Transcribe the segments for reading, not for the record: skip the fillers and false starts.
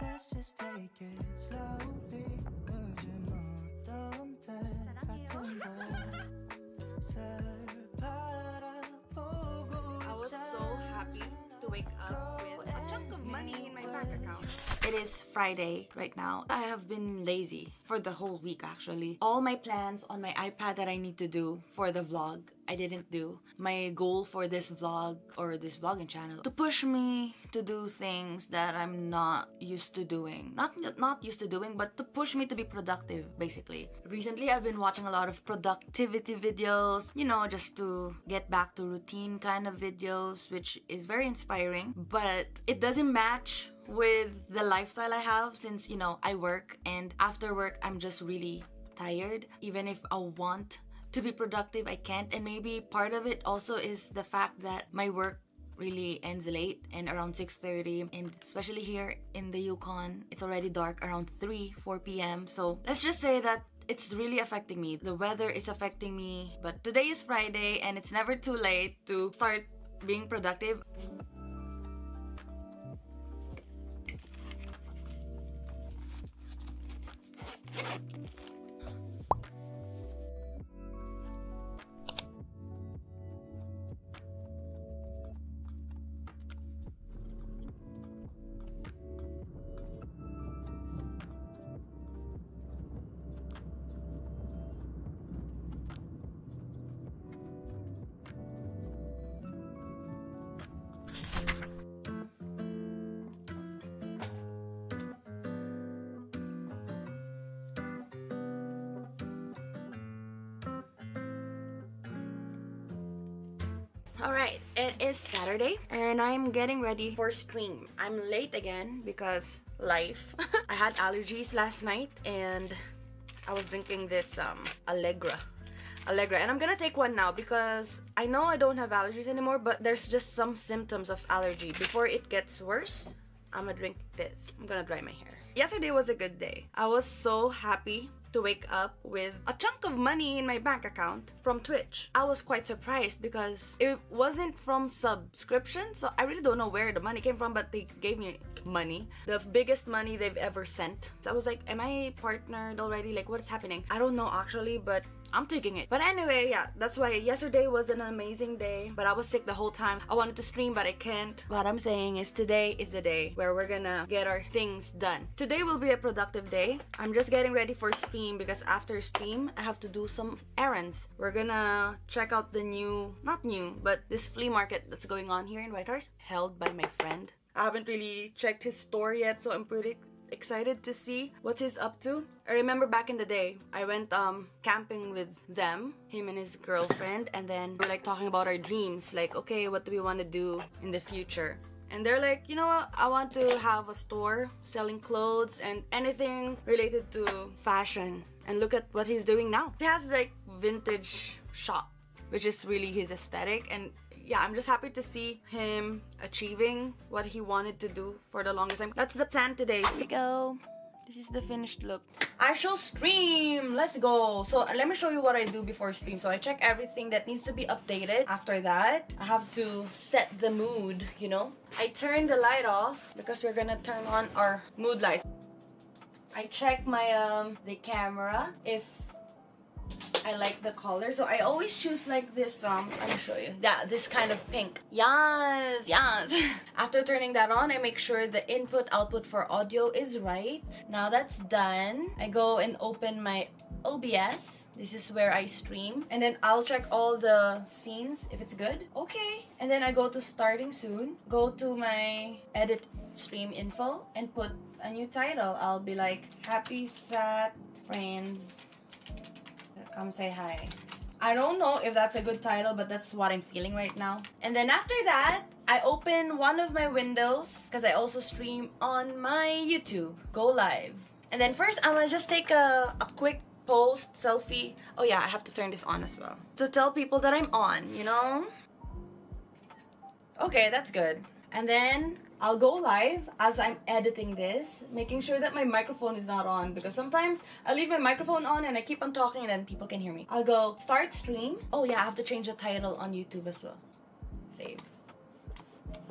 Let's just take it slowly. 늦은 어떤 때 같은 곳 I was so happy to wake up with a chunk of money in my bank account. It is Friday right now. I have been lazy for the whole week actually. All my plans on my iPad that I need to do for the vlog, I didn't do. My goal for this vlog or this vlogging channel to push me to do things that I'm not used to doing. Not used to doing, but to push me to be productive basically. Recently I've been watching a lot of productivity videos, you know, just to get back to routine kind of videos, which is very inspiring, but it doesn't match with the lifestyle I have since, you know, I work and after work I'm just really tired. Even if I want to be productive, I can't. And maybe part of it also is the fact that my work really ends late and around 6:30, and especially here in the Yukon, it's already dark around 4 p.m. So let's just say that it's really affecting me. The weather is affecting me, but today is Friday and it's never too late to start being productive. Alright, it is Saturday and I'm getting ready for stream. I'm late again because life. I had allergies last night and I was drinking this Allegra, and I'm gonna take one now because I know I don't have allergies anymore, but there's just some symptoms of allergy. Before it gets worse, I'm gonna drink this. I'm gonna dry my hair. Yesterday was a good day. I was so happy to wake up with a chunk of money in my bank account from Twitch. I was quite surprised because it wasn't from subscription, so I really don't know where the money came from, but they gave me money, the biggest money they've ever sent. So I was like, am I partnered already? Like, what is happening? I don't know actually, but I'm taking it. But anyway, yeah, that's why yesterday was an amazing day, but I was sick the whole time. I wanted to stream, but I can't. What I'm saying is today is the day where we're gonna get our things done. Today will be a productive day. I'm just getting ready for stream because after stream, I have to do some errands. We're gonna check out the not new, but this flea market that's going on here in Whitehorse, held by my friend. I haven't really checked his store yet, so I'm pretty excited to see what he's up to. I remember back in the day, I went camping with them, him and his girlfriend, and then we're like talking about our dreams, like, okay, what do we want to do in the future? And they're like, you know what, I want to have a store selling clothes and anything related to fashion. And look at what he's doing now. He has like vintage shop, which is really his aesthetic, and yeah, I'm just happy to see him achieving what he wanted to do for the longest time. That's the plan today. Here we go. This is the finished look. I shall stream. Let's go. So let me show you what I do before stream. So I check everything that needs to be updated. After that, I have to set the mood, you know. I turn the light off because we're gonna turn on our mood light. I check my the camera if I like the color, so I always choose like this let me show you. Yeah, this kind of pink. Yes, yes. After turning that on, I make sure the input output for audio is right. Now that's done, I go and open my OBS. This is where I stream, and then I'll check all the scenes if it's good. Okay, and then I go to starting soon, go to my edit stream info and put a new title. I'll be like, happy sat friends come say hi. I don't know if that's a good title, but that's what I'm feeling right now. And then after that, I open one of my windows because I also stream on my YouTube, go live. And then first, I'm gonna just take a quick post selfie. Oh yeah, I have to turn this on as well to tell people that I'm on, you know? Okay, that's good. And then I'll go live as I'm editing this, making sure that my microphone is not on, because sometimes I leave my microphone on and I keep on talking and then people can hear me. I'll go start stream. Oh yeah, I have to change the title on YouTube as well. Save.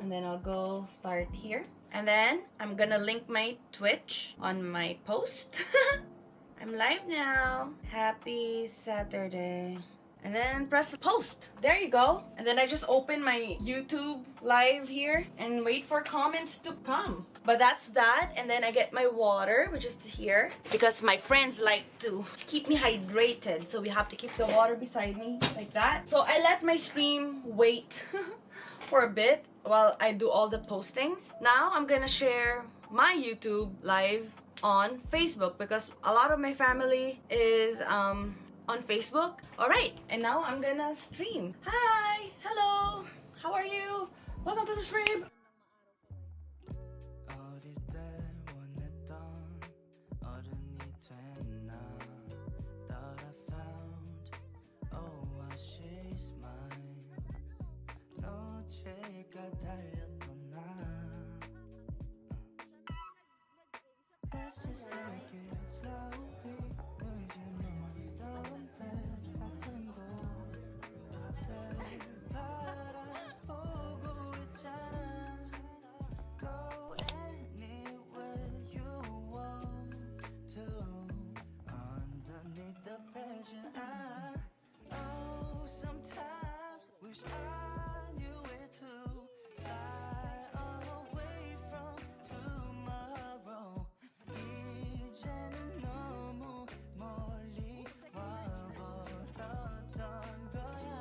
And then I'll go start here. And then I'm gonna link my Twitch on my post. I'm live now. Happy Saturday. And then press post. There you go. And then I just open my YouTube live here and wait for comments to come. But that's that. And then I get my water, which is here, because my friends like to keep me hydrated. So we have to keep the water beside me like that. So I let my stream wait for a bit while I do all the postings. Now I'm gonna share my YouTube live on Facebook because a lot of my family is on Facebook. Alright, and now I'm gonna stream. Hi! Hello! How are you? Welcome to the stream! 어릴 때 원했던 어른이 된 나 Thought I found oh she's mine 놓칠까 달렸던 나 Let's just take it slowly 늦은 어떤 때 같은 곳 새를 바라보고 있잖아 Go anywhere you want to underneath the pressure oh sometimes wish I knew it too fly away from tomorrow 이제는 너무 멀리 와버렸던 거야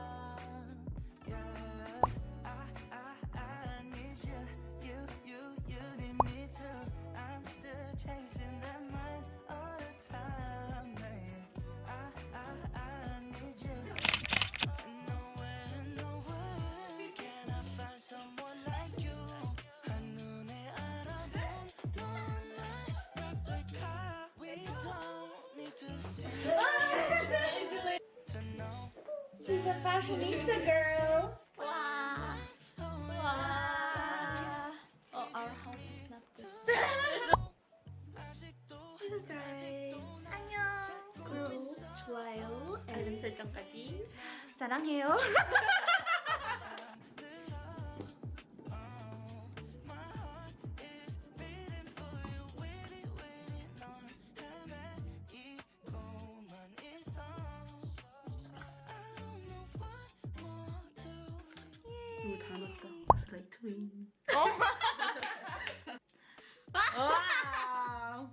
yeah I need you need me too I'm still chasing that mind all the time man I need you nowhere can I find someone like you 한눈에 알아본 넌 나의 replica we don't need to see to know She's a fashionista girl! Wow. Oh, our house is not good. Hello guys! 안녕! 구독, 좋아요, 알림 설정까지 사랑해요! 오, 다 넣었다. 스라이트윙. Wow!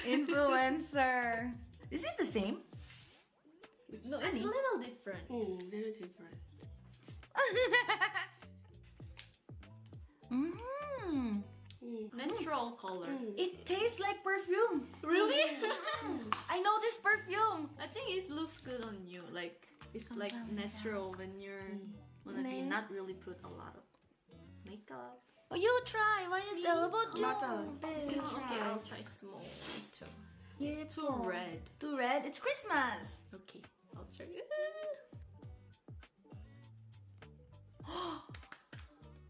Influencer. Is it the same? No, it's a little different. Little different. Mm. Natural color. It tastes like perfume. Really? I know this perfume. I think it looks good on you. Like it's like natural when you're wanna be 네. not really put a lot of makeup. Oh, you try. Why is all about you? Okay, I'll try small too. Yeah, Too red. Too red. It's Christmas. Okay, I'll try it.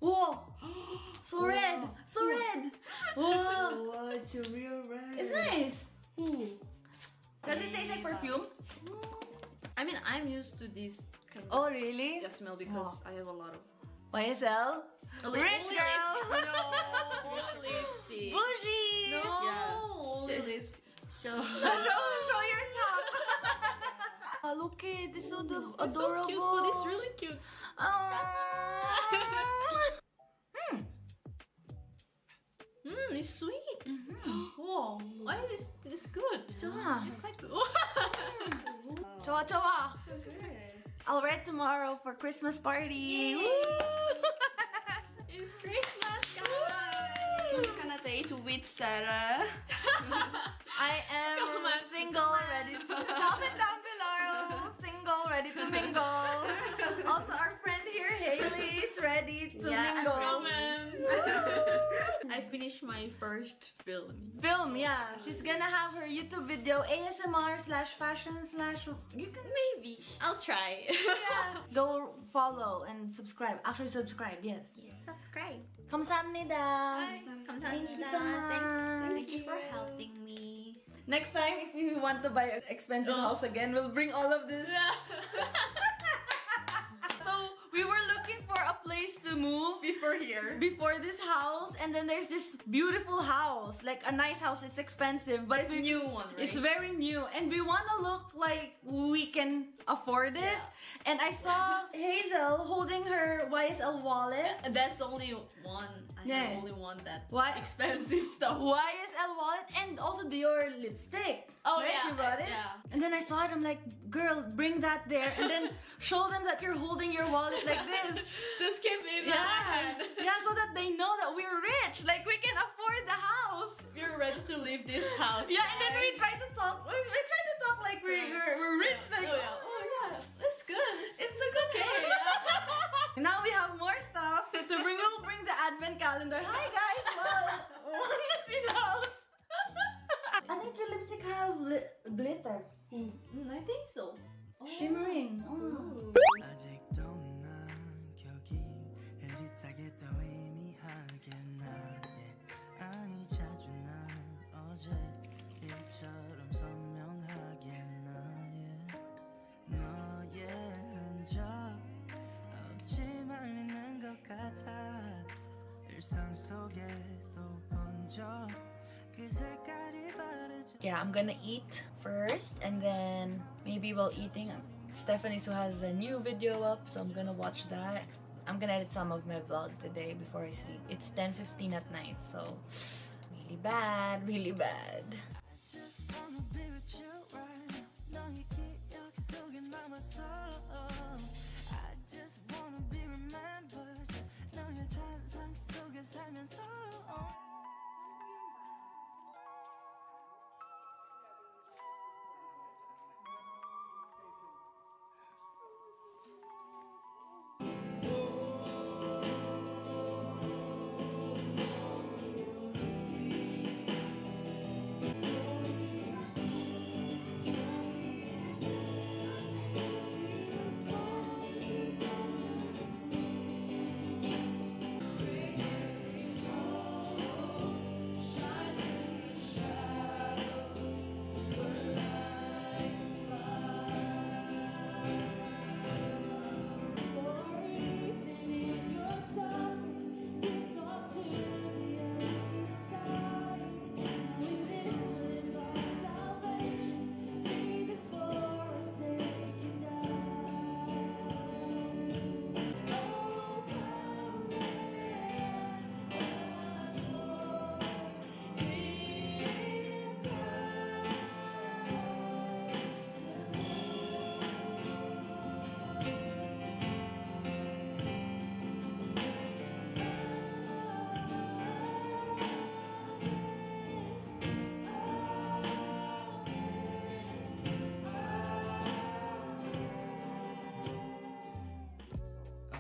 Whoa! So red. So red. Whoa! Oh, it's a real red. It's nice. Does it taste like perfume? I mean, I'm used to this kind of Oh, really? smell because I have a lot of YSL? Rich girl. only lipstick. Bougie. No, Yeah. only lipstick. So Show your top. Oh, look it. It's so adorable. so cute, but it's really cute. It's sweet. Whoa, why is this good? 좋아. It's quite good. 좋아, 좋아. So good. I'll wear it tomorrow for Christmas party. Yay. Woo! It's Christmas, guys. Who's gonna date with Sarah? I am Comment. single, ready to comment down below. Single, ready to mingle. Also, our friend here, Haley, is ready to mingle. I finished my first film. Film, yeah. She's gonna have her YouTube video, ASMR/fashion/ you can Maybe I'll try. yeah. Go follow and subscribe. Actually, subscribe, yes. Subscribe. 감사합니다. Thank you so much. Thank you for helping me. Next time, if you want to buy an expensive house again, we'll bring all of this. So we were looking for a place to move before this house, and then there's this beautiful house, like a nice house. It's expensive, but It's a new one, right? it's very new, and we want to look like we can afford it. Yeah. And I saw Hazel holding her YSL wallet. That's only one. I only want that expensive stuff. YSL wallet and also Dior lipstick. Oh, right? yeah, You got it? yeah. And then I saw it, I'm like, girl, bring that there, and then show them that you're holding your wallet like this. Just keep it in my Yeah, hand. yeah, so that they know that we're rich, like we can afford the house. We're ready to leave this house. Yeah, and then we try to talk. We try to talk like we're rich. Yeah. Like, Oh yeah, that's good. it's okay. Now we have more stuff to bring. We'll bring the advent calendar. Hi guys, want to see the house? I think your lipstick have glitter, I think so. Oh. shimmering. Oh. 아직도 난 격이 흐릿하게 더 희미하게 나의 아니 자주 난 어제 일처럼 선명하게 너의 흔적 없지만 있는 것 같아 일상 속에 또 번져 그 색깔이 바르죠. Yeah, I'm gonna eat first, and then maybe while eating, Stephanie Sue has a new video up, so I'm gonna watch that. I'm gonna edit some of my vlog today before I sleep. It's 10:15 at night, so really bad, really bad. Just wanna be with you right now. 너의 기억 속에 남아서 I just wanna be remembered. 너의 잔상 속에 살면서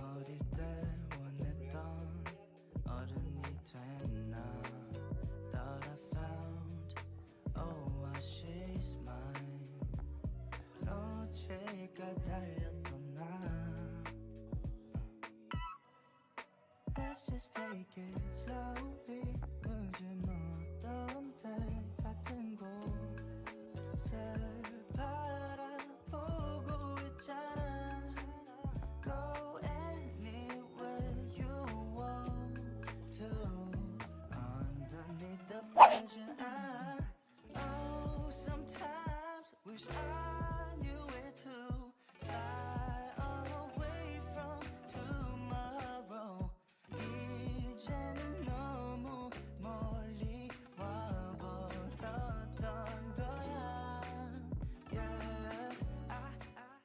어릴 때 원했던 어른이 됐나 Thought I found oh she's mine 놓칠까 달렸던 나 Let's just take it slowly 늦은 어떤 때 같은 곳을 바라보고 있잖아 Go anywhere you want to underneath the pressure oh sometimes wish I knew it too fast